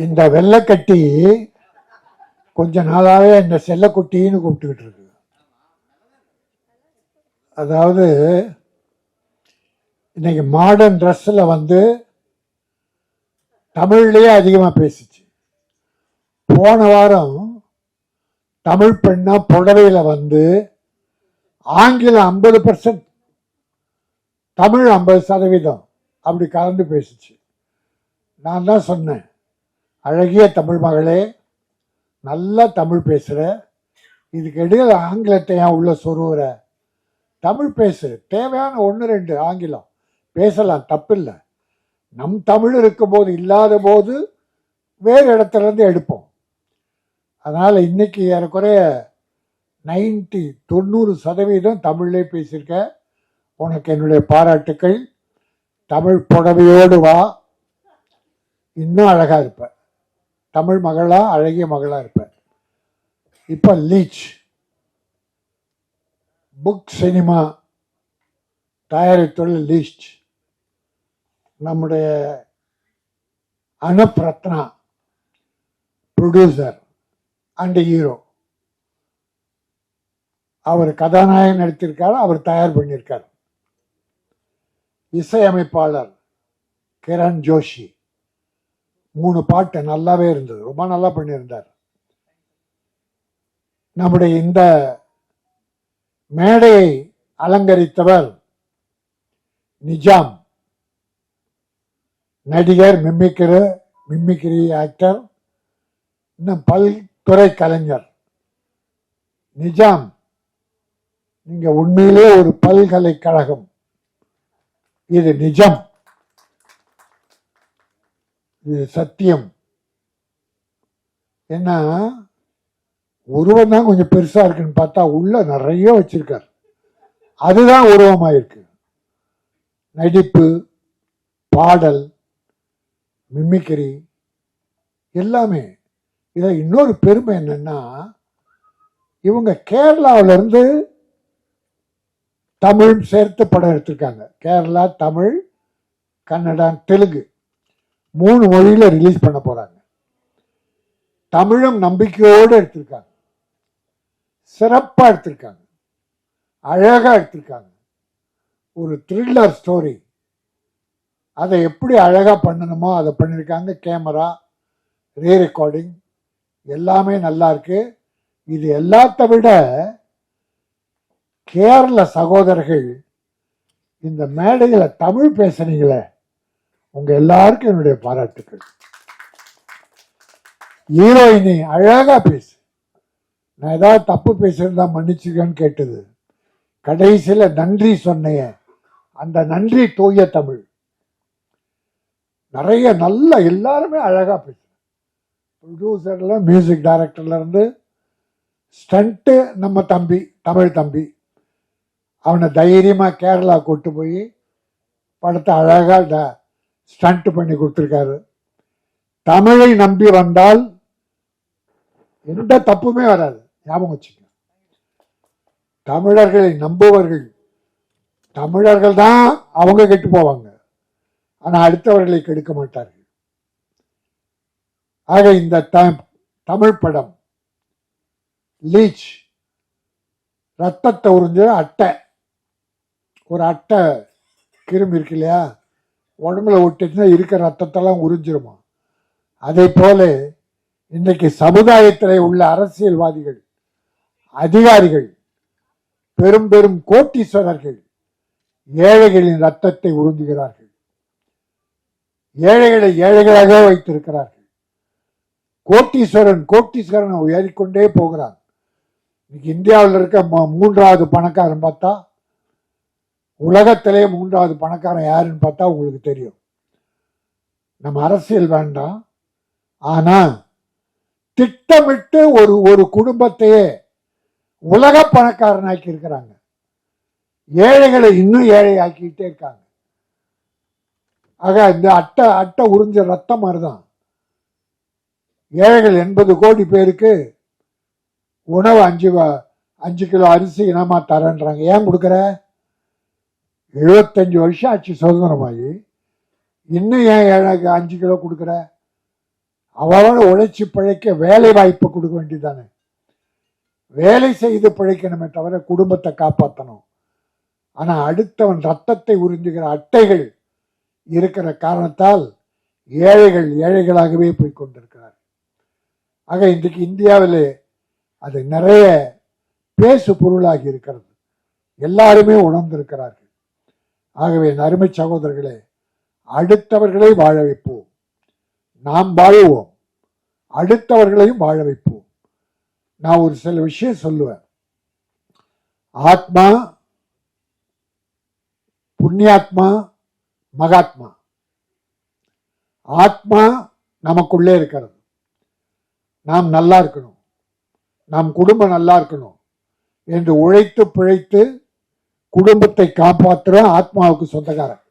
இந்த வெள்ளைக்கட்டி கொஞ்ச நாளாவே இந்த செல்லக்குட்டின்னு கூப்பிட்டுக்கிட்டு இருக்கு. அதாவது இன்னைக்கு மாடர்ன் ட்ரெஸ்ஸில் தமிழ்லேயே அதிகமாக பேசிச்சு. போன வாரம் தமிழ் பெண்ணா புடவையில் ஆங்கிலம் 50%, தமிழ் 50% அப்படி கலந்து பேசிச்சு. நான் தான் சொன்னேன், அழகிய தமிழ் மகளே, நல்லா தமிழ் பேசுகிற, இதுக்கு இடையில ஆங்கிலத்தை ஏன் உள்ள சொருகிற? தமிழ் பேசு, தேவையான 1-2 ஆங்கிலம் பேசலாம், தப்பில்லை. நம் தமிழ் இருக்கும்போது இல்லாத போது வேறு இடத்துல இருந்து எடுப்போம். அதனால் இன்னைக்கு ஏறக்குறைய 90-90% தமிழ்லே பேசியிருக்க. உனக்கு என்னுடைய பாராட்டுக்கள். தமிழ் புடவையோடு வா, இன்னும் அழகா இருப்ப. தமிழ் மகளா, அழகிய மகளா இருப்ப. இப்ப லீச் புக் சினிமா தயாரித்துள்ள லீச் நம்முடைய அனுப் ரத்னா ப்ரொடியூசர் அண்ட் ஹீரோ. அவர் கதாநாயகன் நடித்திருக்காரு, அவர் தயார் பண்ணியிருக்கார். இசையமைப்பாளர் கிரண் ஜோஷி. 3 பாட்டு நல்லாவே இருந்தது, ரொம்ப நல்லா பண்ணியிருந்தார். நம்முடைய இந்த மேடையை அலங்கரித்தவர் நிஜாம், நடிகர், மிமிக்ரி ஆக்டர், இன்னும் பல்துறை கலைஞர். நிஜாம், நீங்க உண்மையிலே ஒரு பல்கலைக்கழகம். இது நிஜம், இது சத்தியம். ஏன்னா உருவம் தான் கொஞ்சம் பெருசா இருக்குன்னு பார்த்தா உள்ள நிறைய வச்சிருக்கார். அதுதான் உருவமாயிருக்கு. நடிப்பு, பாடல், மிமிக்ரி எல்லாமே. இதில் இன்னொரு பெருமை என்னன்னா, இவங்க கேரளாவிலிருந்து தமிழ் சேர்த்து படம் எடுத்திருக்காங்க. கேரளா, தமிழ், கன்னடா, தெலுங்கு 3 மொழியில ரிலீஸ் பண்ண போறாங்க. தமிழும் நம்பிக்கையோடு எடுத்திருக்காங்க, சிறப்பா எடுத்திருக்காங்க, அழகா எடுத்திருக்காங்க. ஒரு த்ரில்லர் ஸ்டோரி, அதை எப்படி அழகா பண்ணணுமோ அதை பண்ணியிருக்காங்க. கேமரா, ரீ ரெக்கார்டிங் எல்லாமே நல்லா இருக்கு. இது எல்லாத்த விட கேரள சகோதரர்கள் இந்த மேடையில தமிழ் பேசுனீங்களே, உங்க எல்லாருக்கும் என்னுடைய பாராட்டுக்கள். ஹீரோயினி அழகா பேசு. நான் ஏதாவது தப்பு பேசியிருந்தா மன்னிச்சுக்கன்னு கேட்டது. கடைசியில நன்றி சொன்னைய, அந்த நன்றி தூய தமிழ். நிறைய நல்ல எல்லாருமே அழகா பேசு. ப்ரொடியூசர்ல, மியூசிக் டைரக்டர்ல இருந்து ஸ்டண்ட் நம்ம தம்பி, தமிழ் தம்பி, அவனை தைரியமா கேரளா கூட்டு போய் படத்தை அழகா ஸ்டண்ட் பண்ணி கொடுத்துருக்காரு. தமிழை நம்பி வந்தால் எந்த தப்புமே வராது, ஞாபகம் வச்சுக்க. தமிழர்களை நம்புவர்கள், தமிழர்கள் தான் அவங்க கெட்டு போவாங்க, ஆனா அடுத்தவர்களை கெடுக்க மாட்டார்கள். ஆக இந்த தமிழ் படம் லீச், ரத்தத்தை உறிஞ்ச அட்டை, ஒரு அட்டை கிருமி இருக்கு இல்லையா, உடம்புல விட்டுச்சுன்னா இருக்க ரத்தத்தெல்லாம் உறிஞ்சிருமா. அதே போல இன்னைக்கு சமுதாயத்தில் உள்ள அரசியல்வாதிகள், அதிகாரிகள், பெரும் பெரும் கோட்டீஸ்வரர்கள் ஏழைகளின் ரத்தத்தை உறிஞ்சுகிறார்கள். ஏழைகளை ஏழைகளாக வைத்திருக்கிறார்கள். கோட்டீஸ்வரன் ஏறிக்கொண்டே போகிறான். இன்னைக்கு இந்தியாவில் இருக்க 3வது பணக்காரன் பார்த்தா, உலகத்திலே 3வது பணக்காரன் யாருன்னு பார்த்தா உங்களுக்கு தெரியும். நம்ம அரசியல் வேண்டாம், ஆனா திட்டமிட்டு ஒரு குடும்பத்தையே உலக பணக்காரனாக்கி இருக்கிறாங்க. ஏழைகளை இன்னும் ஏழை ஆக்கிட்டே இருக்காங்க. ஆக இந்த அட்டை உறிஞ்ச ரத்தம் மாதிரிதான் ஏழைகள் 80 கோடி பேருக்கு உணவு 5 கிலோ அரிசி இனமா தரேன்றாங்க. ஏன் கொடுக்குற? 75 வருஷம் ஆச்சு சுதந்திரமாகி, இன்னும் ஏன் 5 கிலோ கொடுக்குற? அவன் உழைச்சி பிழைக்க வேலை வாய்ப்பு கொடுக்க வேண்டியதானே. வேலை செய்து பிழைக்கணுமே தவிர குடும்பத்தை காப்பாற்றணும். ஆனா அடுத்தவன் ரத்தத்தை உறிஞ்சுகிற அட்டைகள் இருக்கிற காரணத்தால் ஏழைகள் ஏழைகளாகவே போய் கொண்டிருக்கிறார். ஆக இன்றைக்கு இந்தியாவிலே அது நிறைய பேசு பொருளாகி இருக்கிறது. எல்லாருமே உணர்ந்திருக்கிறார்கள். ஆகவே அருமை சகோதரர்களே, அடுத்தவர்களை வாழ வைப்போம். நாம் வாழுவோம், அடுத்தவர்களையும் வாழ வைப்போம். நான் ஒரு சில விஷயம் சொல்லுவேன். ஆத்மா, புண்ணியாத்மா, மகாத்மா. ஆத்மா நமக்குள்ளே இருக்கிறது. நாம் நல்லா இருக்கணும், நம் குடும்பம் நல்லா இருக்கணும் என்று உழைத்து பிழைத்து குடும்பத்தை காப்பாற்றுற ஆத்மாவுக்கு சொந்தக்காரன்.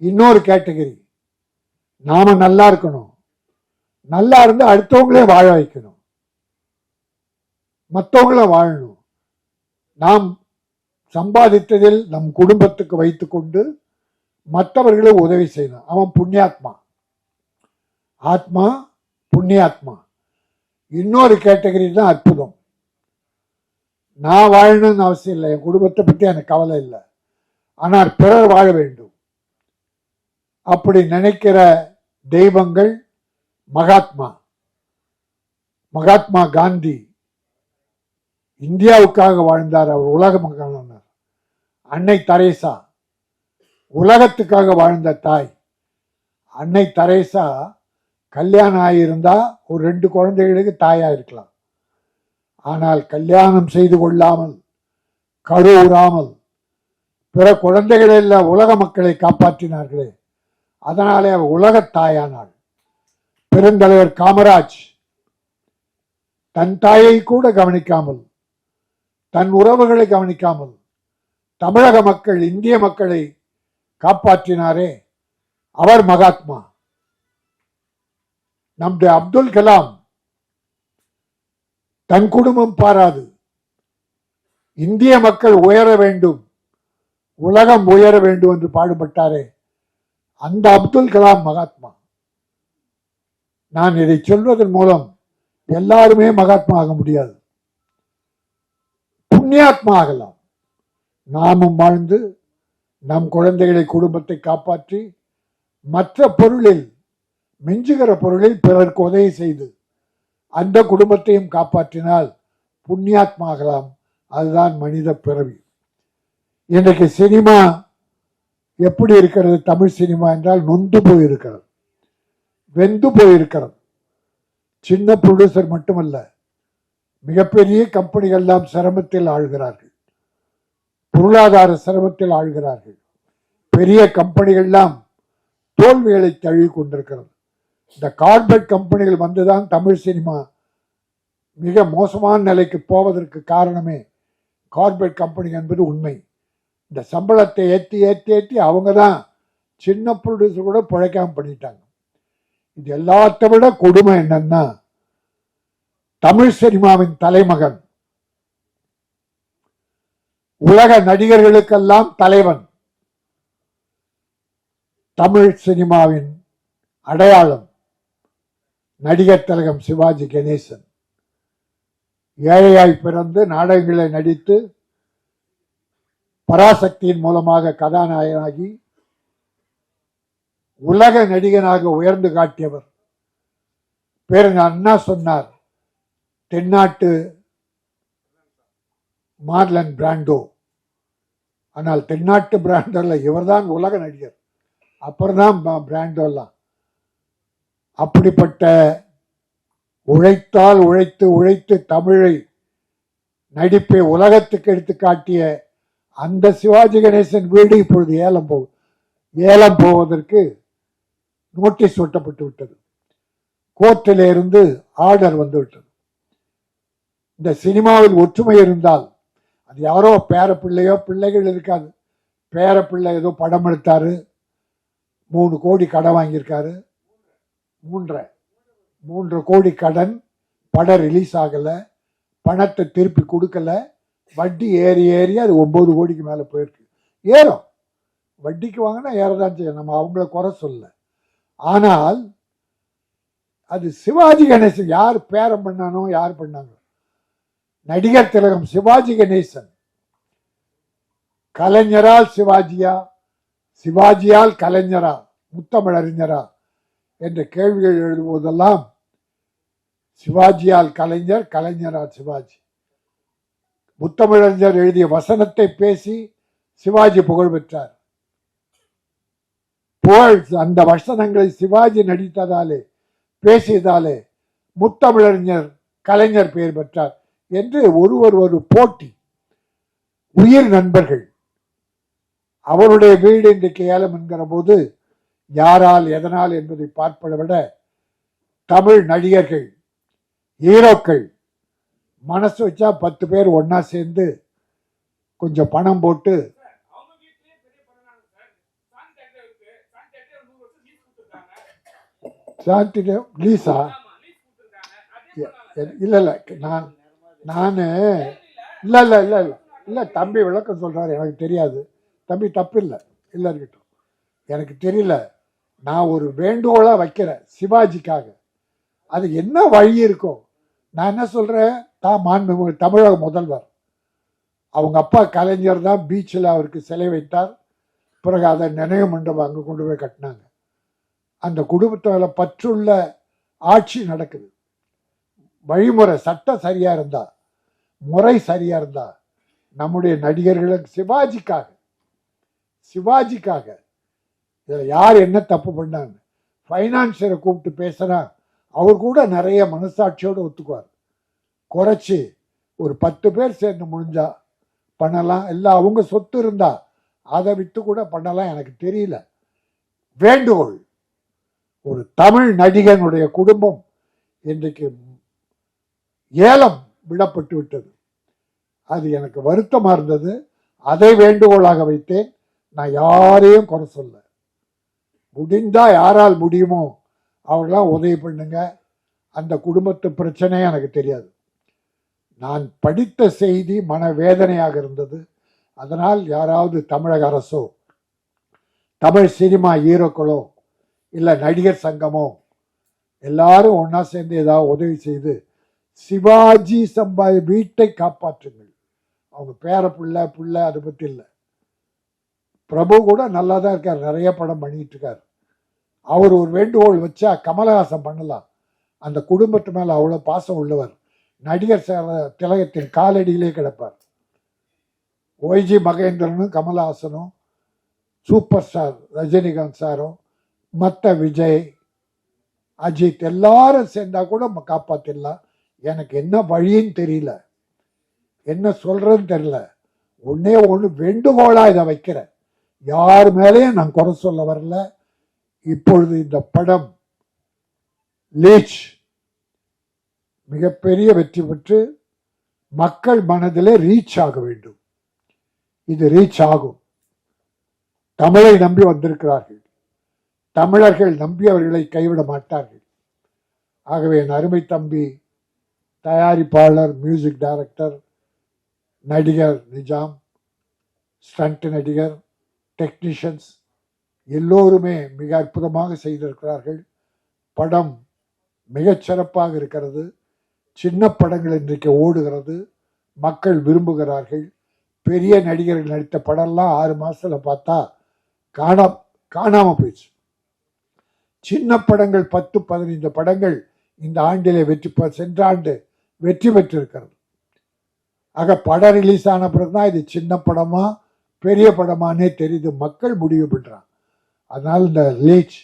இன்னொரு கேட்டகரி, நாம நல்லா இருக்கணும், நல்லா இருந்து அடுத்தவங்களே வாழ வைக்கணும், மற்றவங்கள வாழணும். நாம் சம்பாதித்ததில் நம் குடும்பத்துக்கு வைத்துக்கொண்டு மற்றவர்களை உதவி செய்யணும். அவன் புண்ணியாத்மா. ஆத்மா புண்ணியாத்மா. இன்னொரு கேட்டகரி தான் அற்புதம். நான் வாழணும்னு அவசியம் இல்லை, என் குடும்பத்தை பற்றி எனக்கு கவலை இல்லை, ஆனால் பிறர் வாழ வேண்டும் அப்படி நினைக்கிற தெய்வங்கள் மகாத்மா. மகாத்மா காந்தி இந்தியாவுக்காக வாழ்ந்தார், அவர் உலக மகானார். அன்னை தெரேசா உலகத்துக்காக வாழ்ந்த தாய். அன்னை தெரேசா கல்யாணம் ஆகியிருந்தா ஒரு 2 குழந்தைகளுக்கு தாயா இருக்கலாம். ஆனால் கல்யாணம் செய்து கொள்ளாமல் கருவுறாமல் பிற குழந்தைகள் எல்லாம் உலக மக்களை காப்பாற்றினார்களே, அதனாலே அவர் உலக தாயானாள். பெருந்தலைவர் காமராஜ் தன் தாயை கூட கவனிக்காமல், தன் உறவுகளை கவனிக்காமல் தமிழக மக்கள் இந்திய மக்களை காப்பாற்றினாரே, அவர் மகாத்மா. நம்முடைய அப்துல் கலாம் தன் குடும்பம் பாராது, இந்திய மக்கள் உயர வேண்டும், உலகம் உயர வேண்டும் என்று பாடுபட்டாரே, அந்த அப்துல் கலாம் மகாத்மா. நான் இதை சொல்வதன் மூலம் எல்லாருமே மகாத்மா ஆக முடியாது, புண்ணியாத்மா ஆகலாம். நாமும் வாழ்ந்து நம் குழந்தைகளை குடும்பத்தை காப்பாற்றி மற்ற பொருளில் மிஞ்சுகிற பொருளில் பிறருக்கு உதவி செய்து அந்த குடும்பத்தையும் காப்பாற்றினால் புண்ணியாத்மா ஆகலாம். அதுதான் மனித பிறவி. இன்றைக்கு சினிமா எப்படி இருக்கிறது? தமிழ் சினிமா என்றால் நொந்து போயிருக்கிறது, வெந்து போயிருக்கிறது. சின்ன ப்ரொடியூசர் மட்டுமல்ல, மிகப்பெரிய கம்பெனிகள் எல்லாம் சிரமத்தில் ஆழ்கிறார்கள், பொருளாதார சிரமத்தில் ஆழ்கிறார்கள். பெரிய கம்பெனிகள் எல்லாம் தோல்விகளை தழுவி கொண்டிருக்கிறது. இந்த கார்பரேட் கம்பெனிகள் வந்துதான் தமிழ் சினிமா மிக மோசமான நிலைக்கு போவதற்கு காரணமே கார்பரேட் கம்பெனி என்பது உண்மை. இந்த சம்பளத்தை ஏற்றி ஏற்றி ஏற்றி அவங்க தான் சின்ன ப்ரொடியூசர் கூட பிழைக்காம பண்ணிட்டாங்க. இது எல்லாத்த விட கொடுமை என்னன்னா, தமிழ் சினிமாவின் தலைமகன், உலக நடிகர்களுக்கெல்லாம் தலைவன், தமிழ் சினிமாவின் அடையாளம் நடிகர் திலகம் சிவாஜி கணேசன். ஏழையாய் பிறந்து நாடகங்களை நடித்து பராசக்தியின் மூலமாக கதாநாயகனாகி உலக நடிகனாக உயர்ந்து காட்டியவர். பேருங்க அண்ணா சொன்னார், தென்னாட்டு மார்லன் பிராண்டோ. ஆனால் தென்னாட்டு பிராண்டோல இவர்தான் உலக நடிகர், அப்புறம்தான் பிராண்டோ எல்லாம். அப்படிப்பட்ட உழைத்தால் உழைத்து உழைத்து தமிழை நடிப்பை உலகத்துக்கு எடுத்து காட்டிய அந்த சிவாஜி கணேசன் வீடு இப்பொழுது ஏலம் போவதற்கு நோட்டீஸ் ஒட்டப்பட்டு விட்டது. கோர்ட்டில் இருந்து ஆர்டர் வந்து விட்டது. இந்த சினிமாவில் ஒற்றுமை இருந்தால், அது யாரோ பேர பிள்ளையோ பிள்ளைகள் இருக்காது, பேர பிள்ளை ஏதோ படம் எடுத்தாரு, 3 கோடி கடன் வாங்கியிருக்காரு, 3 கோடி கடன், படம் ரிலீஸ் ஆகல, பணத்தை திருப்பி கொடுக்கல, வட்டி ஏறி ஏறி அது 9 கோடிக்கு மேல போயிருக்கு. ஏறும், வட்டிக்கு வாங்கினா ஏறதான் செய்யும், நம்ம அவங்கள குறை சொல்ல. ஆனால் அது சிவாஜி கணேசன் யார் பேரம் பண்ணானோ யார் பண்ணாங்க, நடிகர் திலகம் சிவாஜி கணேசன். கலைஞரால் சிவாஜியா, சிவாஜியால் கலைஞரா, முத்தமிழறிஞரா என்ற கேள்விகள் எழுதுவதெல்லாம் சிவாஜியால் கலைஞர், கலைஞரால் சிவாஜி. முத்தமிழறிஞர் எழுதிய வசனத்தை பேசி சிவாஜி புகழ் பெற்றார். புகழ் அந்த வசனங்களை சிவாஜி நடித்ததாலே, பேசியதாலே முத்தமிழறிஞர் கலைஞர் பெயர் பெற்றார் என்று ஒருவர் ஒரு போட்டி. உயிர் நண்பர்கள். அவருடைய வீடு இன்றைக்கு ஏலம் என்கிற போது யாரால் எதனால் என்பதை பார்ப்பதை விட தமிழ் நடிகர்கள், ஹீரோக்கள் மனசு வச்சா 10 பேர் ஒன்னா சேர்ந்து கொஞ்சம் பணம் போட்டு லீஸா இல்ல இல்ல நானு இல்ல இல்ல இல்ல இல்ல இல்ல தம்பி விளக்கம் சொல்றாரு, எனக்கு தெரியாது தம்பி, தப்பு இல்லை, இல்ல இருக்கட்டும், எனக்கு தெரியல. நான் ஒரு வேண்டுகோளா வைக்கிறேன் சிவாஜிக்காக. அது என்ன வழி இருக்கும்? நான் என்ன சொல்றேன், தமிழக முதல்வர் அவங்க அப்பா கலைஞர் தான் பீச்சில் அவருக்கு சிலை வைத்தார். பிறகு அதை நினைவு மண்டபம் அங்கே கொண்டு போய் கட்டினாங்க. அந்த குடும்பத்தில் பற்றுள்ள ஆட்சி நடக்குது. வழிமுறை சட்டம் சரியா இருந்தா, முறை சரியா இருந்தா, நம்முடைய நடிகர்களுக்கு சிவாஜிக்காக இதுல யார் என்ன தப்பு பண்ணாங்க, பைனான்சியரை கூப்பிட்டு பேசினா அவர் கூட நிறைய மனசாட்சியோடு ஒத்துக்குவார். குறைச்சி ஒரு 10 பேர் சேர்ந்து முடிஞ்சா பண்ணலாம், இல்லை அவங்க சொத்து இருந்தா அதை விட்டு கூட பண்ணலாம். எனக்கு தெரியல. வேண்டுகோள், ஒரு தமிழ் நடிகனுடைய குடும்பம் இன்றைக்கு ஏலம் விடப்பட்டு விட்டது. அது எனக்கு வருத்தமா இருந்தது. அதை வேண்டுகோளாக வைத்தேன். நான் யாரையும் குறை சொல்ல, முடிந்தா யாரால் முடியுமோ அவர்களாம் உதவி பண்ணுங்க. அந்த குடும்பத்து பிரச்சனையே எனக்கு தெரியாது. நான் படித்த செய்தி மனவேதனையாக இருந்தது. அதனால் யாராவது தமிழக அரசோ, தமிழ் சினிமா ஹீரோக்களோ, இல்லை நடிகர் சங்கமோ எல்லாரும் ஒன்னா சேர்ந்து ஏதாவது உதவி செய்து சிவாஜி வீட்டை காப்பாற்றுங்கள். அவங்க பேர புள்ள அதை பத்தி இல்லை. பிரபு கூட நல்லா தான் இருக்கார், நிறைய படம் பண்ணிட்டு இருக்காரு. அவர் ஒரு வேண்டுகோள் வச்சா கமலஹாசன் பண்ணலாம். அந்த குடும்பத்து மேல அவ்வளவு பாசம் உள்ளவர். நடிகர் திலகத்தின் காலடியிலே கிடப்பார். ஒய்ஜி மகேந்திரனும் கமலஹாசனும், சூப்பர் ஸ்டார் ரஜினிகாந்த் சாரும், மற்ற விஜய், அஜித் எல்லாரும் சேர்ந்தா கூட காப்பாத்திடலாம். எனக்கு என்ன வழின்னு தெரியல, என்ன சொல்றதுன்னு தெரியல. ஒன்னே ஒன்று வேண்டுகோளா இதை வைக்கிறேன். யார் மேலேயும் நான் குறை சொல்ல வரல. இப்பொழுது இந்த படம் லீச் மிகப்பெரிய வெற்றி பெற்று மக்கள் மனதிலே ரீச் ஆக வேண்டும். இது ரீச் ஆகும். தமிழை நம்பி வந்திருக்கிறார்கள். தமிழர்கள் நம்பி அவர்களை கைவிட மாட்டார்கள். ஆகவே என் அருமை தம்பி தயாரிப்பாளர், மியூசிக் டைரக்டர், நடிகர் நிஜாம், ஸ்டண்ட் நடிகர், டெக்னீஷியன்ஸ் எல்லோருமே மிக அற்புதமாக செய்திருக்கிறார்கள். படம் மிகச் சிறப்பாக இருக்கிறது. சின்ன படங்கள் இன்றைக்கு ஓடுகிறது, மக்கள் விரும்புகிறார்கள். பெரிய நடிகர்கள் நடித்த படம்லாம் 6 மாசத்துல பார்த்தா காணாம போயிடுச்சு. சின்ன படங்கள் 10-15 படங்கள் இந்த ஆண்டிலே சென்ற ஆண்டு வெற்றி பெற்றிருக்கிறது. ஆக படம் ரிலீஸ் ஆன பிறகுதான் இது சின்ன படமா பெரிய படமானே தெரியுது. மக்கள் முடிவு பண்றாங்க. அதனால் இந்த லீச்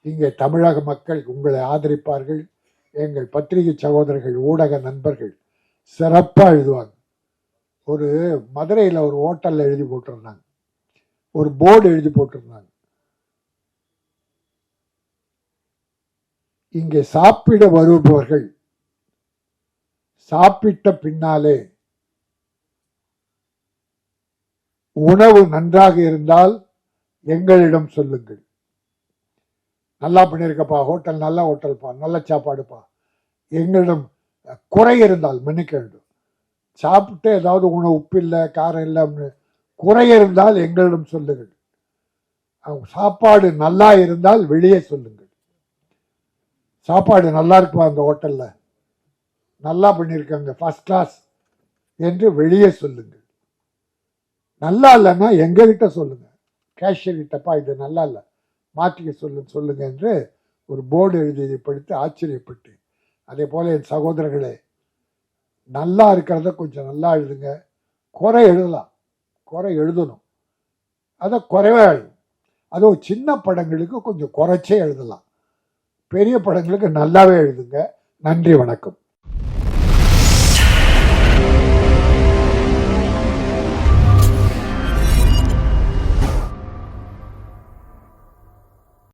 இங்கே தமிழக மக்கள் உங்களை ஆதரிப்பார்கள். எங்கள் பத்திரிகை சகோதரர்கள், ஊடக நண்பர்கள் சிறப்பா எழுதுவாங்க. ஒரு மதுரையில் ஒரு ஹோட்டல்ல எழுதி போட்டிருந்தாங்க, ஒரு போர்டு எழுதி போட்டிருந்தாங்க, இங்கே சாப்பிட வருபவர்கள் சாப்பிட்ட பின்னாலே உணவு நன்றாக இருந்தால் எங்களிடம் சொல்லுங்கள். நல்லா பண்ணியிருக்கப்பா, ஹோட்டல் நல்ல ஹோட்டல்ப்பா, நல்ல சாப்பாடுப்பா. எங்களிடம் குறை இருந்தால் மன்னிக்க வேண்டும். சாப்பிட்டு ஏதாவது உணவு உப்பு இல்லை, காரம் இல்லை, குறை இருந்தால் எங்களிடம் சொல்லுங்கள். சாப்பாடு நல்லா இருந்தால் வெளியே சொல்லுங்கள். சாப்பாடு நல்லா இருக்குமா அந்த ஹோட்டலில், நல்லா பண்ணியிருக்காங்க, ஃபர்ஸ்ட் கிளாஸ் என்று வெளியே சொல்லுங்கள். நல்லா இல்லைன்னா எங்ககிட்ட சொல்லுங்க, கேஷியர் கிட்டப்பா இது நல்லா இல்லை மாற்றிக்க சொல்லுங்க என்று ஒரு போர்டு எழுதியதை படித்து ஆச்சரியப்பட்டு, அதே போல என் சகோதரர்களே, நல்லா இருக்கிறத கொஞ்சம் நல்லா எழுதுங்க. குறை எழுதலாம், குறை எழுதணும், அதை குறைவா எழுதும். அதுவும் சின்ன படங்களுக்கு கொஞ்சம் குறைச்சே எழுதலாம், பெரிய படங்களுக்கு நல்லாவே எழுதுங்க. நன்றி, வணக்கம்.